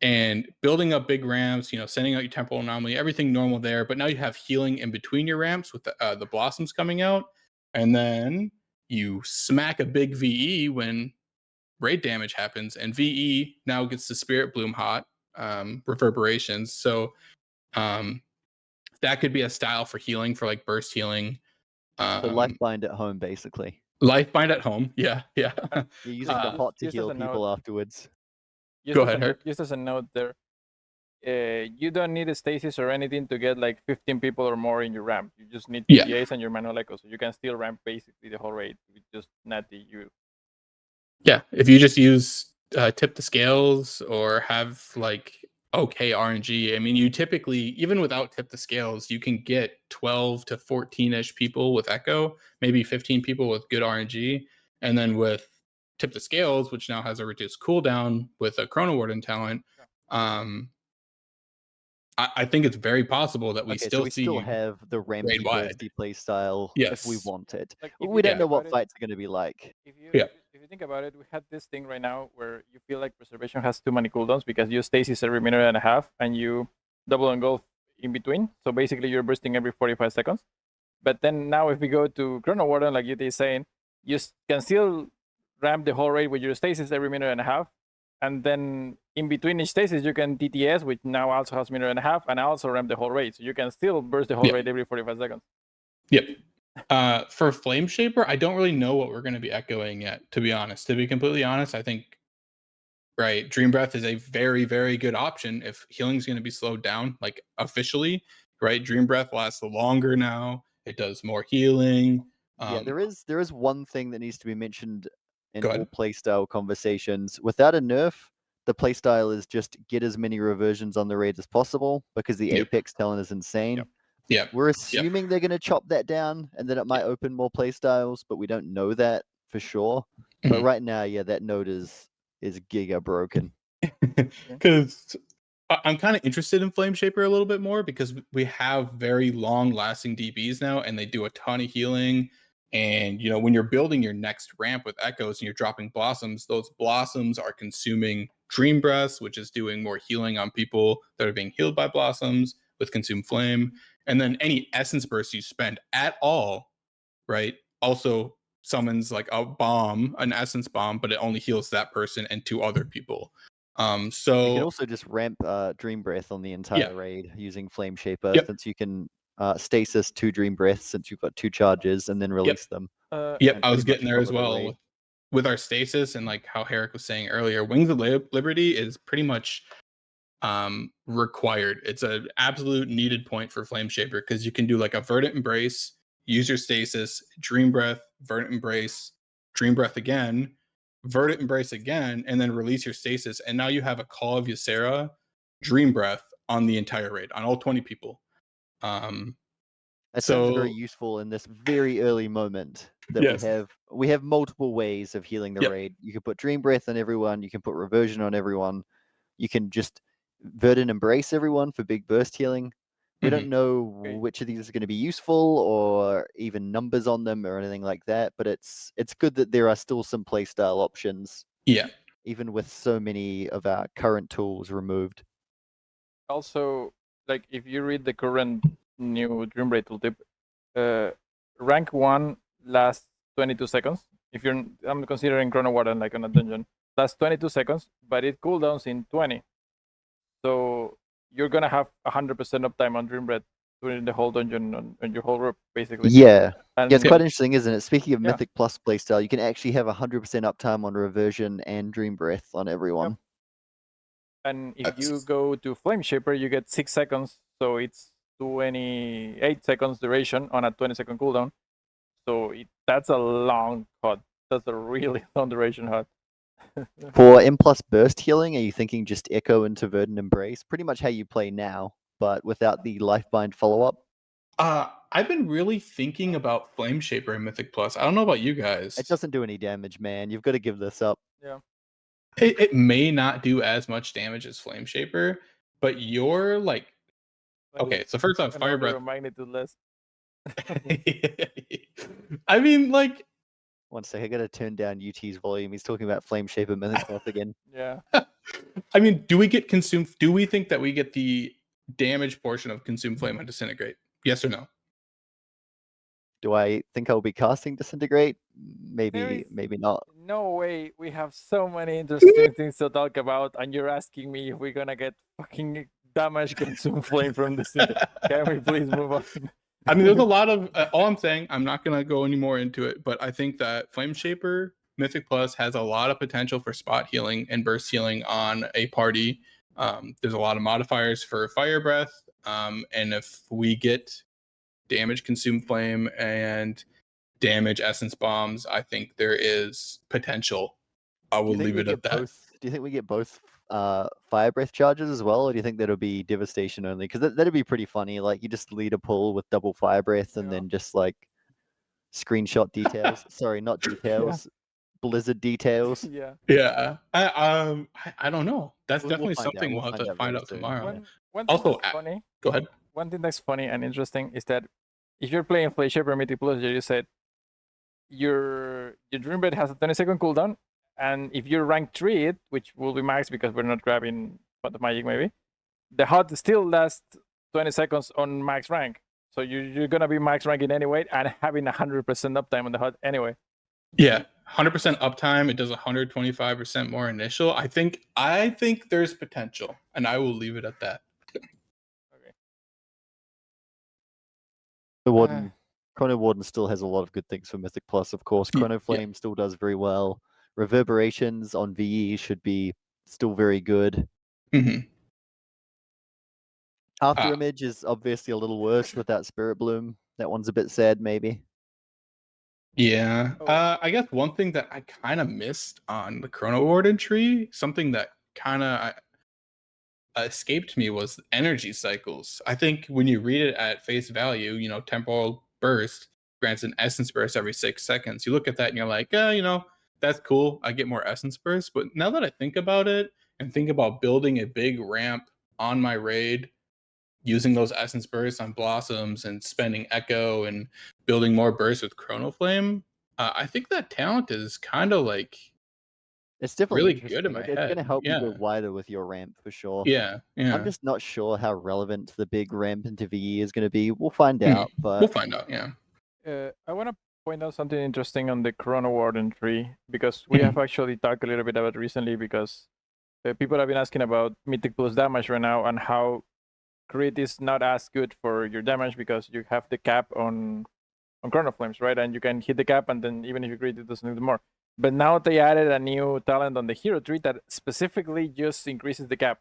And building up big ramps, sending out your temporal anomaly, everything normal there. But now you have healing in between your ramps with the blossoms coming out, and then you smack a big VE when raid damage happens, and VE now gets the Spirit Bloom hot reverberations. So that could be a style for healing, for like burst healing. So Lifebind at home, basically. Lifebind at home. Yeah, yeah. You're using the pot to Just as heal a note, people afterwards. Go ahead, Harrek. just as a note there, you don't need a stasis or anything to get like 15 people or more in your ramp. You just need Yeah. PTAs and your manual echo, so you can still ramp basically the whole raid with just natty you. Yeah, if you just use tip the scales or have like okay RNG, I mean, you typically, even without tip the scales, you can get 12 to 14-ish people with echo, maybe 15 people with good RNG. And then with tip the scales, which now has a reduced cooldown with a Chrono Warden talent, I think it's very possible that we Okay, so still we still see have the raid rampy wide. bursty play style if we Yes. want it. Like if We you don't think know about what it, fights are going to be like. Yeah. if you think about it, we had this thing right now where you feel like preservation has too many cooldowns because you stasis every minute and a half and you double engulf in between. So basically you're bursting every 45 seconds. But then now if we go to Chrono Warden, like Youtee is saying, you can still ramp the whole raid with your stasis every minute and a half. And then in between each stasis, you can TTS, which now also has minute and a half, and also ramp the whole raid. So you can still burst the whole Yeah. raid every 45 seconds. Yep. For Flame Shaper, I don't really know what we're going to be echoing yet, to be honest. To be completely honest, I think, right, Dream Breath is a very, very good option if healing is going to be slowed down, like officially, right? Dream Breath lasts longer now. It does more healing. Yeah, there is one thing that needs to be mentioned in Go all ahead. playstyle conversations. Without a nerf, the playstyle is just get as many reversions on the raid as possible because the Yep. Apex talent is insane. Yep. Yeah. We're assuming they're going to chop that down and then it might open more playstyles, but we don't know that for sure. But Mhm. right now, yeah, that node is giga broken. Because I'm kind of interested in Flame Shaper a little bit more because we have very long lasting DBs now and they do a ton of healing. And when you're building your next ramp with echoes and you're dropping blossoms, those blossoms are consuming Dream Breaths, which is doing more healing on people that are being healed by blossoms with Consume Flame. And then any essence burst you spend at all, right, also summons like a bomb, an essence bomb, but it only heals that person and 2 other people. You So can also just ramp Dream Breath on the entire raid using Flame Shaper, Yep. since you can stasis 2 Dream Breaths since you've got 2 charges and then release them. Yep, and I was pretty much getting there as cover the well raid. with our stasis and like how Harrek was saying earlier. Wings of Liberty is pretty much required. It's an absolute needed point for Flame Shaper because you can do like a Verdant Embrace, use your stasis, Dream Breath, Verdant Embrace, Dream Breath again, Verdant Embrace again, and then release your stasis, and now you have a Call of Ysera, Dream Breath on the entire raid, on all 20 people. That sounds very useful in this very early moment that we have multiple ways of healing the raid. You can put Dream Breath on everyone, you can put Reversion on everyone, you can just Verdant Embrace everyone for big burst healing. We don't know which of these is going to be useful or even numbers on them or anything like that, but it's good that there are still some playstyle options. Yeah. Even with so many of our current tools removed. Also, like if you read the current new Dream Breath tooltip, rank 1 lasts 22 seconds. If you're, I'm considering Chrono Warden like on a dungeon, lasts 22 seconds, but it cooldowns in 20. So you're gonna have 100% uptime on Dream Breath during the whole dungeon on your whole group, basically. Yeah. And yeah, it's quite interesting, isn't it? Speaking of Yeah. Mythic Plus playstyle, you can actually have 100% uptime on Reversion and Dream Breath on everyone. Yep. And if you go to Flame Shaper, you get 6 seconds, so it's 28 seconds duration on a 20-second cooldown. So that's a long HUD. That's a really long duration HUD. For M plus burst healing, are you thinking just Echo into Verdant Embrace? Pretty much how you play now, but without the Lifebind follow-up? I've been really thinking about Flame Shaper and Mythic Plus. I don't know about you guys. It doesn't do any damage, man. You've got to give this up. Yeah. It may not do as much damage as Flame Shaper, but you're like, okay, so first off, Fire Breath. Magnitude less. I mean, like, one second, I gotta turn down Yutee's volume. He's talking about Flame Shaper Mythic Plus again. Yeah. I mean, do we get consumed? Do we think that we get the damage portion of Consume Flame on Disintegrate? Yes or no? Do I think I'll be casting Disintegrate? Maybe not. No way. We have so many interesting things to talk about, and you're asking me if we're gonna get fucking damage Consume Flame from Disintegrate. Can we please move on? I mean, there's a lot of, all I'm saying, I'm not going to go any more into it, but I think that Flame Shaper Mythic Plus has a lot of potential for spot healing and burst healing on a party. There's a lot of modifiers for Fire Breath, and if we get damage Consume Flame and damage Essence Bombs, I think there is potential. I will leave it at that. Do you think we get both Fire Breath charges as well, or do you think that'll be Devastation only? Because that'd be pretty funny. Like you just lead a pull with double Fire Breath and then just like screenshot details. Sorry, not details. Blizzard details. Yeah. I don't know. That's definitely something we'll have to find out tomorrow. One also, funny. Go ahead. One thing that's funny and interesting is that if you're playing Flame Shaper Mythic Plus, you said your Dream Breath has a 20-second cooldown. And if you rank 3 which will be max because we're not grabbing the magic maybe, the HUD still lasts 20 seconds on max rank. So you're going to be max ranking anyway and having 100% uptime on the HUD anyway. Yeah, 100% uptime. It does 125% more initial. I think there's potential, and I will leave it at that. Okay. Chrono Warden still has a lot of good things for Mythic Plus, of course. Chrono Flame still does very well. Reverberations on VE should be still very good. After Image is obviously a little worse without Spirit Bloom. That one's a bit sad, maybe. Yeah. I guess one thing that I kind of missed on the Chrono Warden tree, something that kind of escaped me, was energy cycles. I think when you read it at face value, temporal burst grants an essence burst every 6 seconds. You look at that and you're like, that's cool. I get more essence bursts. But now that I think about it and think about building a big ramp on my raid, using those essence bursts on blossoms and spending echo and building more bursts with Chrono Flame, I think that talent is kind of like, it's definitely really good in my head. It's going to help you go wider with your ramp for sure. Yeah. I'm just not sure how relevant the big ramp into VE is going to be. We'll find out. But we'll find out. Yeah. I want to point out something interesting on the Chrono Warden tree, because we have actually talked a little bit about it recently, because people have been asking about Mythic Plus damage right now and how crit is not as good for your damage because you have the cap on Chrono Flames, right? And you can hit the cap, and then even if you crit, it doesn't do more. But now they added a new talent on the hero tree that specifically just increases the cap,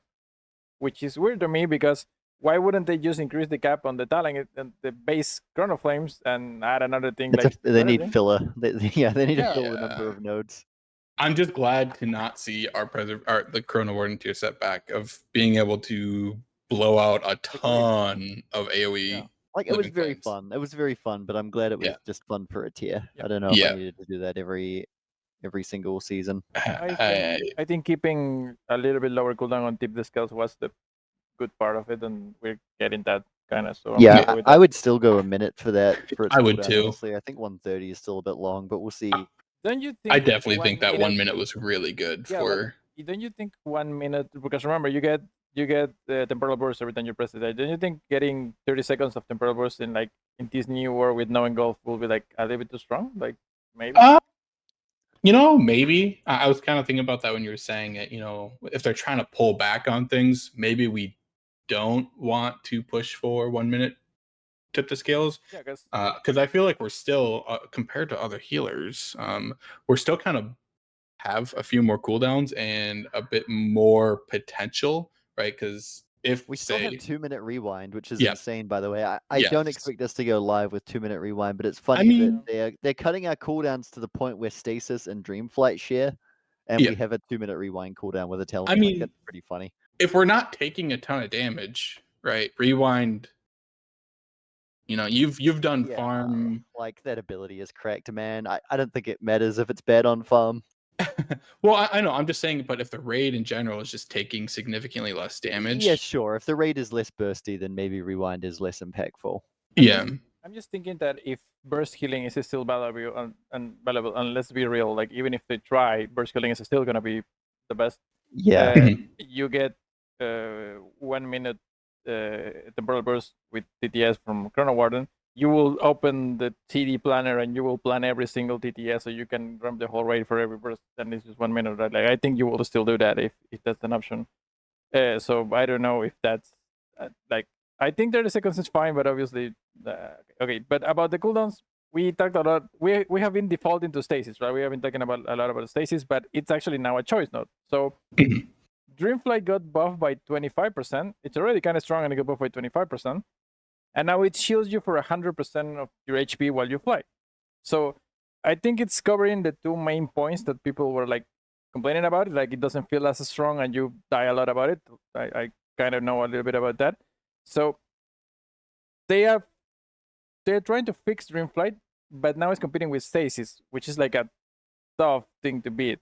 which is weird to me, because why wouldn't they just increase the cap on the talent and the base Chrono Flames and add another thing? They need filler. They need to fill the number of nodes. I'm just glad to not see the Chrono Warden tier setback of being able to blow out a ton of AoE. Yeah. Like it was living very flames. fun. It was very fun, but I'm glad it was Yeah. just fun for a tier. Yeah. I don't know if I Yeah. needed to do that every single season. I think keeping a little bit lower cooldown on tip the scales was the good part of it, and we're getting that kind of. So I'm Yeah, happy with I that. would still go a minute for that for its I would cooldown, too. honestly. I think 130 is still a bit long, but we'll see. Don't you think? I definitely 1 think that minute, 1 minute was really good Yeah, for. but don't you think 1 minute? Because remember, you get the temporal burst every time you press it. Don't you think getting 30 seconds of temporal burst in this new world with no engulf will be like a little bit too strong? Like maybe. Maybe I was kind of thinking about that when you were saying it. If they're trying to pull back on things, maybe we don't want to push for 1 minute tip the scales. Yeah, because I feel like we're still compared to other healers, we're still kind of have a few more cooldowns and a bit more potential, right? Because if We still have 2-minute rewind, which is Yeah. insane, by the way. I don't Yes. expect us to go live with 2-minute rewind, but it's funny mean- that they're cutting our cooldowns to the point where stasis and dreamflight share, and Yeah. we have a 2-minute rewind cooldown with a tail. I mean- that's pretty funny. if we're not taking a ton of damage, right? Rewind. You've done Yeah, farm. like that ability is correct, man. I don't think it matters if it's bad on farm. Well, I know. I'm just saying, but if the raid in general is just taking significantly less damage, Yeah, sure. If the raid is less bursty, then maybe rewind is less impactful. yeah, I'm just thinking that if burst healing is still valuable and valuable, and let's be real, like even if they try, burst healing is still gonna be the best. Yeah. You get 1 minute temporal burst with TTS from Chrono Warden. You will open the TD planner and you will plan every single TTS, so you can run the whole raid for every burst. And it's just 1 minute, right? Like I think you will still do that if that's an option. So I don't know if that's I think 30 seconds is fine, but obviously okay. But about the cooldowns, we talked a lot. We have been defaulting to stasis, right? We have been talking about a lot about stasis, but it's actually now a choice node. So Dreamflight got buffed by 25%. It's already kind of strong, and it got buffed by 25%. And now it shields you for 100% of your HP while you fly. So I think it's covering the two main points that people were like complaining about it. Like it doesn't feel as strong and you die a lot about it. I kind of know a little bit about that. So they're trying to fix Dreamflight, but now it's competing with Stasis, which is like a tough thing to beat.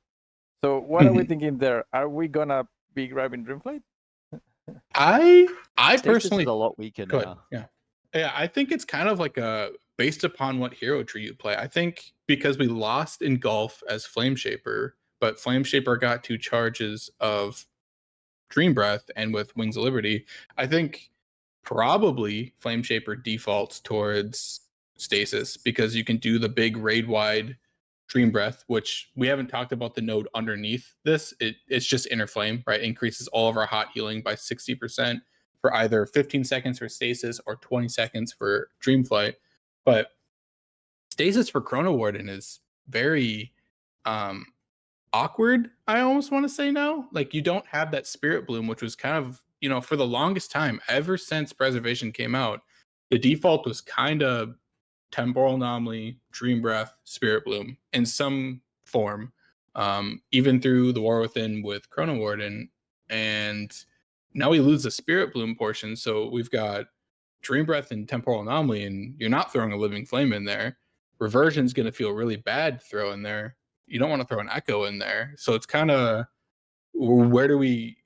So what are we thinking there? Are we gonna be grabbing Dreamflight? I Stasis personally is a lot weaker Go ahead. now. Yeah. I think it's kind of like based upon what hero tree you play. I think because we lost Engulf as Flameshaper, but Flameshaper got 2 charges of Dream Breath and with Wings of Liberty, I think probably Flameshaper defaults towards Stasis because you can do the big raid wide Dream Breath, which we haven't talked about the node underneath this. It's just Inner Flame, right? Increases all of our hot healing by 60% for either 15 seconds for Stasis or 20 seconds for Dreamflight. But Stasis for Chrono Warden is very awkward, I almost want to say now. Like you don't have that Spirit Bloom, which was kind of, for the longest time, ever since Preservation came out, the default was kind of Temporal Anomaly, Dream Breath, Spirit Bloom in some form, even through the War Within with Chrono Warden. And now we lose the Spirit Bloom portion, so we've got Dream Breath and Temporal Anomaly, and you're not throwing a Living Flame in there. Reversion's going to feel really bad to throw in there. You don't want to throw an Echo in there. So it's kind of, where do we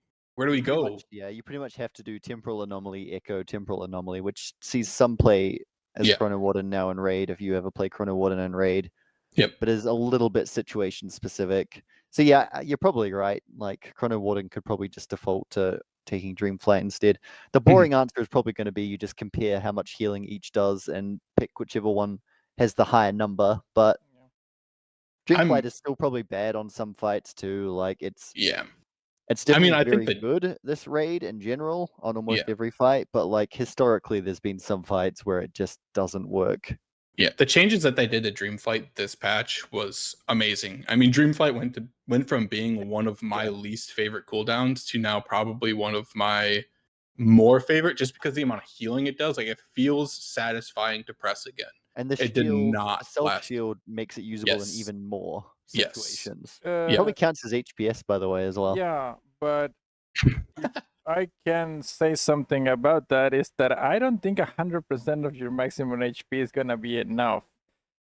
go? Much, yeah, you pretty much have to do Temporal Anomaly, Echo, Temporal Anomaly, which sees some play as Chrono Warden now in Raid, if you ever play Chrono Warden in Raid. Yep. But is a little bit situation specific. So yeah, you're probably right. Like Chrono Warden could probably just default to taking Dreamflight instead. The boring answer is probably going to be you just compare how much healing each does and pick whichever one has the higher number. But Dreamflight is still probably bad on some fights too. Like it's definitely very good, this raid in general, on almost every fight, but like historically there's been some fights where it just doesn't work. Yeah, the changes that they did to Dreamflight this patch was amazing. I mean, Dreamflight went from being one of my least favorite cooldowns to now probably one of my more favorite, just because the amount of healing it does. Like it feels satisfying to press again. And the it did not self shield makes it usable and even more. Yes. situations. Yeah. Probably counts as HPS, by the way, as well. Yeah, but I can say something about that is that I don't think 100% of your maximum HP is gonna be enough.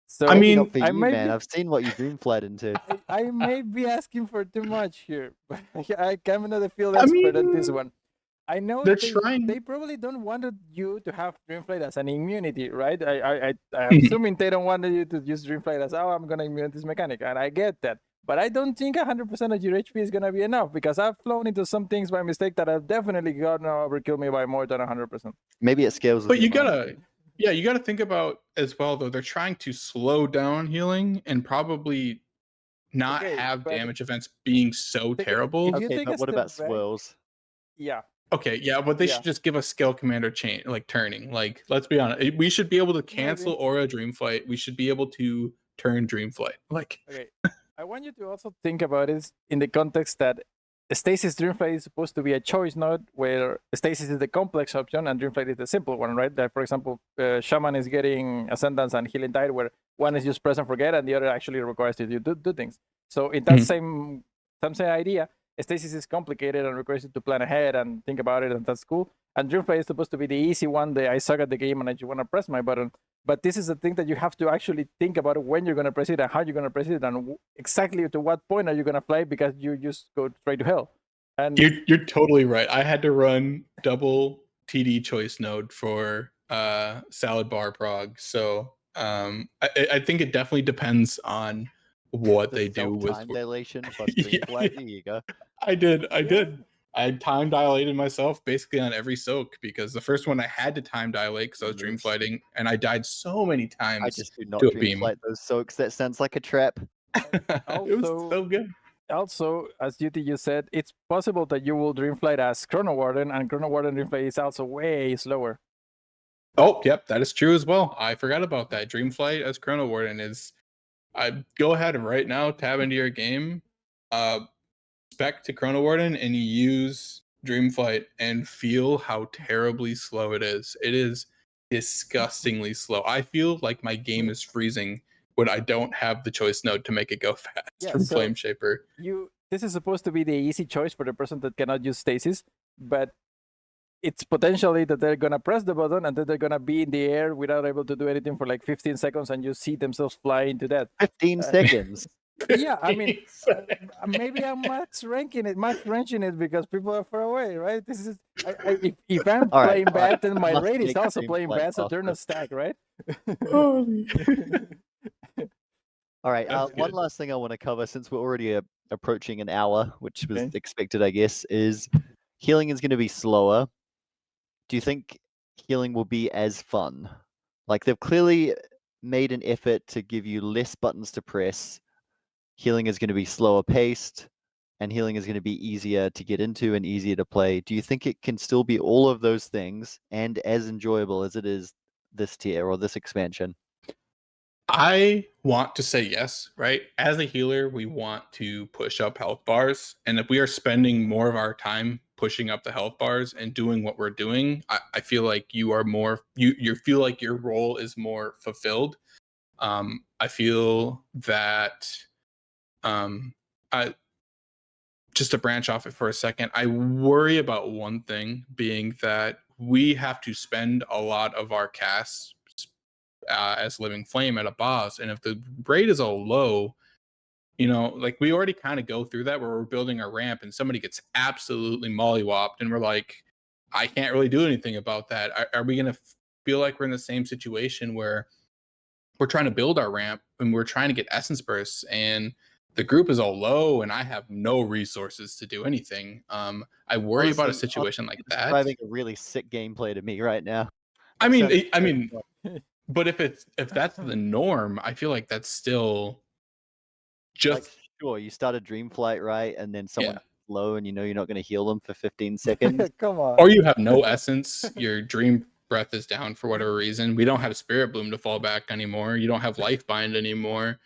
So I Maybe mean, not for I you, might man. be, I've seen what you dreamflight into. I may be asking for too much here, but I'm not the field I expert on this mean, one. I know they're they trying. probably don't want you to have Dreamflight as an immunity, right? I'm assuming they don't want you to use Dreamflight as, oh, I'm gonna immune this mechanic, and I get that. But I don't think 100% of your HP is gonna be enough, because I've flown into some things by mistake that have definitely gonna overkill me by more than 100%. Maybe it scales with But your you mind. gotta, yeah, you gotta think about as well though. They're trying to slow down healing and probably not Okay, have but damage events being so Take terrible. if you Okay, take but a what step about back, swirls? yeah, Okay, yeah, but they Yeah. should just give us skill commander chain like turning. Like, let's be honest, we should be able to cancel Maybe. Aura Dreamflight. We should be able to turn Dreamflight. Like, Okay. I want you to also think about it in the context that Stasis Dreamflight is supposed to be a choice node where Stasis is the complex option and Dreamflight is the simple one, right? That, for example, Shaman is getting Ascendance and Healing Tide, where one is just press and forget and the other actually requires you to do things. So in that same idea, Stasis is complicated and requires you to plan ahead and think about it, and that's cool. And Dreamflight is supposed to be the easy one, the I suck at the game and I just want to press my button. But this is the thing that you have to actually think about when you're going to press it and how you're going to press it and exactly to what point are you going to fly, because you just go straight to hell. And you're totally right. I had to run double TD choice node for salad bar prog. So I think it definitely depends on what The they do with self-time dilation plus Yeah, dreamflight. There you go. I did. I time dilated myself basically on every soak because the first one I had to time dilate because I was dream Yes. flighting and I died so many I times just do not to a beam. dreamflight those soaks. That sounds like a trap. It was Also- so good. also, as Youtee you said, it's possible that you will dreamflight as Chrono Warden, and Chrono Warden dreamflight is also way slower. Oh, yep, that is true as well. I forgot about that. Dreamflight as Chrono Warden is. I go ahead and right now tab into your game, spec to Chrono Warden, and you use Dreamflight and feel how terribly slow it is. It is disgustingly slow. I feel like my game is freezing when I don't have the choice node to make it go fast Yeah, from so- Flame Shaper. This is supposed to be the easy choice for the person that cannot use stasis, but it's potentially that they're gonna press the button and then they're gonna be in the air without able to do anything for like 15 seconds, and you see themselves fly into that. 15 seconds. Yeah, I mean, maybe I'm max ranking it because people are far away, right? This is if I'm All right, playing all right. bad, then my Must rate is make also playing Dreamflight bad, so they're faster. not stacked, right? Holy. All right, That's one good. last thing I want to cover, since we're already approaching an hour, which was Okay. expected, I guess, is healing is going to be slower. Do you think healing will be as fun? Like, they've clearly made an effort to give you less buttons to press. Healing is going to be slower paced, and healing is going to be easier to get into and easier to play. Do you think it can still be all of those things and as enjoyable as it is this tier or this expansion? I want to say yes, right? As a healer, we want to push up health bars. And if we are spending more of our time pushing up the health bars and doing what we're doing, I feel like you are more, you feel like your role is more fulfilled. I feel that, I just to branch off it for a second, I worry about one thing being that we have to spend a lot of our casts as living flame at a boss, and if the rate is all low, you know, like we already kind of go through that where we're building our ramp and somebody gets absolutely mollywopped and we're like, I can't really do anything about that. Are we going to feel like we're in the same situation where we're trying to build our ramp and we're trying to get essence bursts and the group is all low and I have no resources to do anything? I worry about a Honestly, situation like you're that. describing a really sick gameplay to me right now. I That mean, sounds I very mean, fun. but if that's the norm, I feel like that's still just Like, sure, you start a dream flight, right? And then someone's yeah. low and you know you're not going to heal them for 15 seconds. Come on. Or you have no essence, your dream breath is down for whatever reason. We don't have Spirit Bloom to fall back anymore. You don't have Lifebind anymore.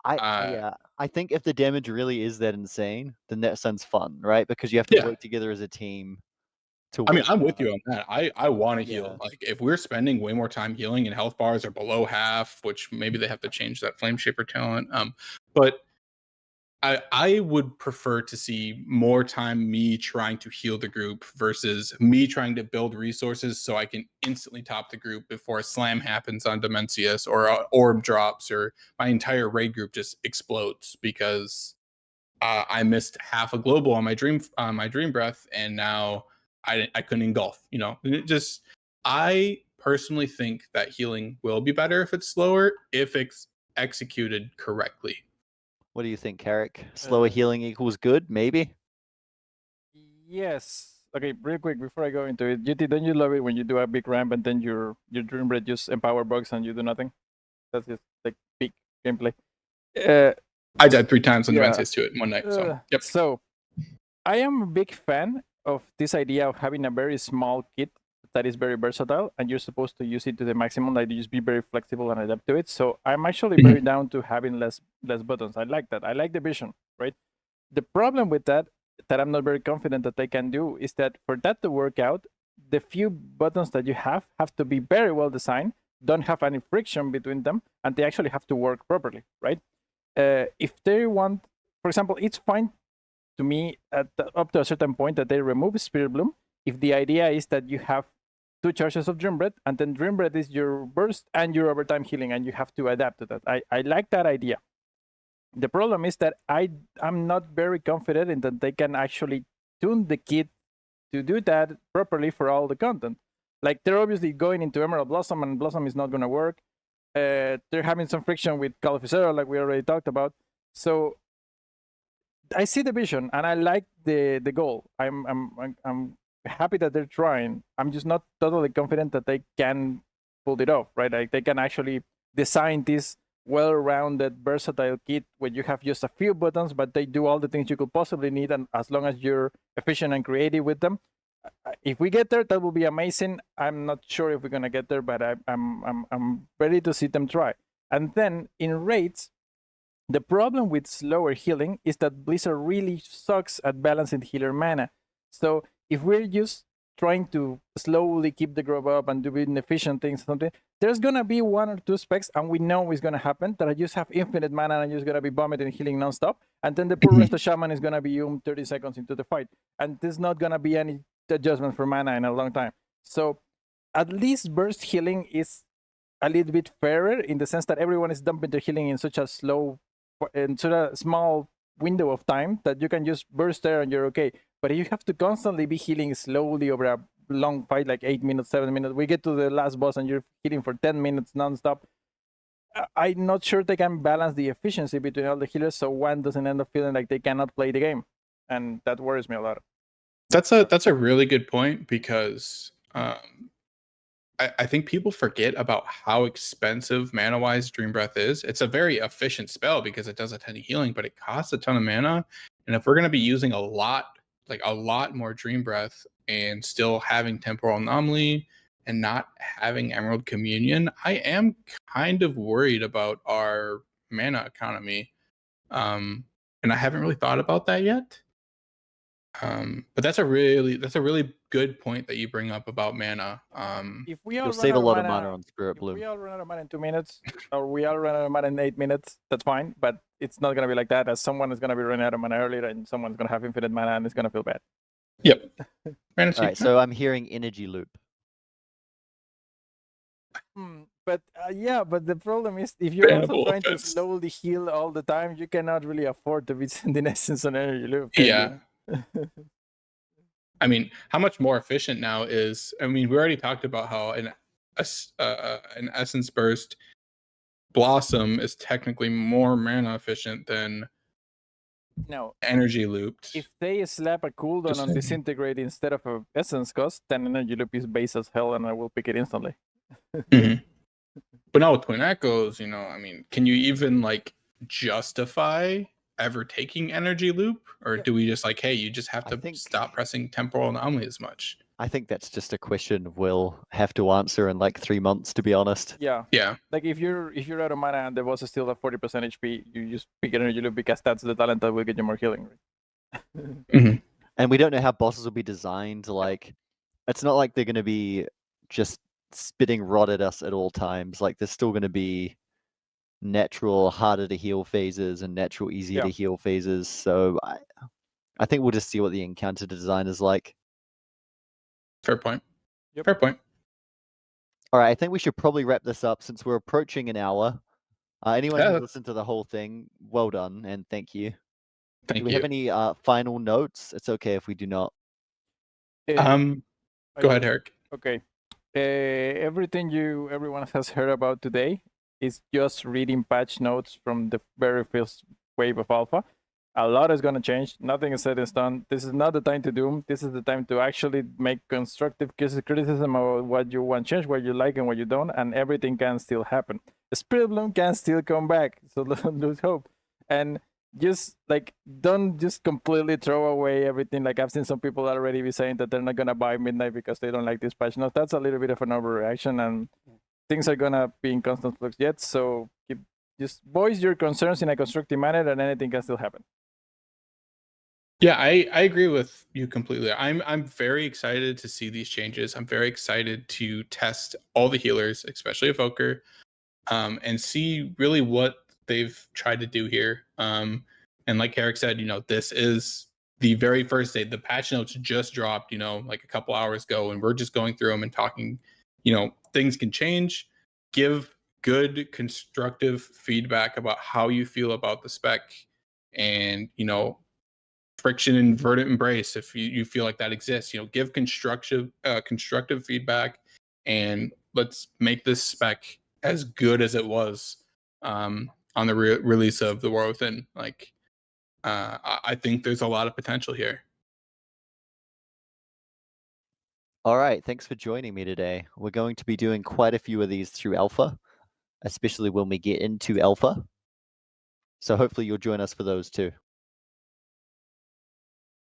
I think if the damage really is that insane, then that sounds fun, right? Because you have to Yeah. work together as a team to I mean, win. I'm with you on that. I want to heal. Yeah. Like if we're spending way more time healing and health bars are below half, which maybe they have to change that Flame Shaper talent. But I would prefer to see more time me trying to heal the group versus me trying to build resources so I can instantly top the group before a slam happens on Dimensius or a orb drops or my entire raid group just explodes because I missed half a global on my dream breath and now I couldn't engulf. I personally think that healing will be better if it's slower if it's executed correctly. What do you think, Harrek? Slower healing equals good, maybe? Yes. Okay, real quick before I go into it, Youtee, don't you love it when you do a big ramp and then your dream breath just empower bugs and you do nothing? That's just like peak gameplay. I died 3 times on Yeah. Dimensius to it in one night. So yep. So I am a big fan of this idea of having a very small kit that is very versatile and you're supposed to use it to the maximum, like you just be very flexible and adapt to it. So I'm actually very down to having less buttons. I like that. I like the vision, right? The problem with that I'm not very confident that they can do is that for that to work out, the few buttons that you have to be very well designed, don't have any friction between them, and they actually have to work properly, right? If they want, for example, it's fine to me up to a certain point that they remove Spirit Bloom if the idea is that you have 2 charges of Dream Breath, and then Dream Breath is your burst and your overtime healing, and you have to adapt to that. I like that idea. The problem is that I'm not very confident in that they can actually tune the kit to do that properly for all the content. Like they're obviously going into Emerald Blossom, and Blossom is not going to work. They're having some friction with Call of Zero, like we already talked about. So I see the vision and I like the goal. I'm happy that they're trying. I'm just not totally confident that they can pull it off, right? Like they can actually design this well-rounded, versatile kit where you have just a few buttons, but they do all the things you could possibly need, and as long as you're efficient and creative with them. If we get there, that will be amazing. I'm not sure if we're gonna get there, but I'm ready to see them try. And then in raids, the problem with slower healing is that Blizzard really sucks at balancing healer mana. So if we're just trying to slowly keep the growth up and doing efficient things, something, there's gonna be 1 or 2 specs, and we know it's gonna happen, that I just have infinite mana and I'm just gonna be vomiting and healing nonstop. And then the poor rest of Shaman is gonna be 30 seconds into the fight. And there's not gonna be any adjustment for mana in a long time. So at least burst healing is a little bit fairer in the sense that everyone is dumping their healing in such a small window of time that you can just burst there and you're okay. But if you have to constantly be healing slowly over a long fight, like 8 minutes, 7 minutes, we get to the last boss and you're healing for 10 minutes nonstop. I'm not sure they can balance the efficiency between all the healers, so one doesn't end up feeling like they cannot play the game, and that worries me a lot. That's a really good point because I think people forget about how expensive mana-wise Dream Breath is. It's a very efficient spell because it does a ton of healing, but it costs a ton of mana. And if we're going to be using a lot more Dream Breath and still having Temporal Anomaly and not having Emerald Communion, I am kind of worried about our mana economy. And I haven't really thought about that yet. But that's a really good point that you bring up about mana. If we all You'll run save a out of lot of mana, mana on Spirit if Bloom. we all run out of mana in 2 minutes, or we all run out of mana in 8 minutes, that's fine. But it's not gonna be like that, as someone is gonna be running out of mana earlier, and someone's gonna have infinite mana, and it's gonna feel bad. Yep. All right, so I'm hearing Energy Loop. But but the problem is, if you're also Bannable trying to offense. slowly heal all the time, you cannot really afford to be sending essence on Energy Loop. Yeah. I mean, how much more efficient now is? I mean, we already talked about how an Essence Burst Blossom is technically more mana efficient than No, Energy Looped. if they slap a cooldown Just on saying. Disintegrate instead of a Essence cost, then Energy Loop is base as hell, and I will pick it instantly. Mhm. But now with Twin Echoes, I mean, can you even like justify ever taking Energy Loop, or do we just like, hey, you just have to stop pressing Temporal Anomaly as much? I think that's just a question we'll have to answer in like 3 months, to be honest. Yeah. Like if you're out of mana and the boss is still at 40% HP, you just pick Energy Loop because that's the talent that will get you more healing. Mm-hmm. And we don't know how bosses will be designed. Like, it's not like they're going to be just spitting rod at us at all times. Like, there's still going to be natural harder to heal phases and natural easier Yeah. to heal phases. So I think we'll just see what the encounter design is like. Fair point. Yep. Fair point. All right, I think we should probably wrap this up since we're approaching an hour. Anyone Yeah, who's listened to the whole thing, well done and thank you. Thank Do we you. have any final notes? It's okay if we do not. Go ahead, Harrek. Okay. Everything everyone has heard about today is just reading patch notes from the very first wave of alpha. A lot is going to change. Nothing is set in stone. This is not the time to doom. This is the time to actually make constructive criticism about what you want change, what you like and what you don't, and everything can still happen. The Spirit Bloom can still come back, so don't lose hope. And just like don't just completely throw away everything. Like I've seen some people already be saying that they're not gonna buy Midnight because they don't like this patch notes. That's a little bit of an overreaction, and things are gonna be in constant flux yet. So just voice your concerns in a constructive manner, and anything can still happen. Yeah, I agree with you completely. I'm very excited to see these changes. I'm very excited to test all the healers, especially Evoker, and see really what they've tried to do here. And like Harrek said, this is the very first day. The patch notes just dropped, like a couple hours ago, and we're just going through them and talking. Things can change. Give good constructive feedback about how you feel about the spec, and friction and Verdant Embrace if you feel like that exists. Give constructive feedback, and let's make this spec as good as it was on the release of the War Within. I think there's a lot of potential here. All right, thanks for joining me today. We're going to be doing quite a few of these through Alpha, especially when we get into Alpha. So hopefully you'll join us for those too.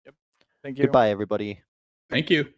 Yep. Thank you. Goodbye, everybody. Thank you.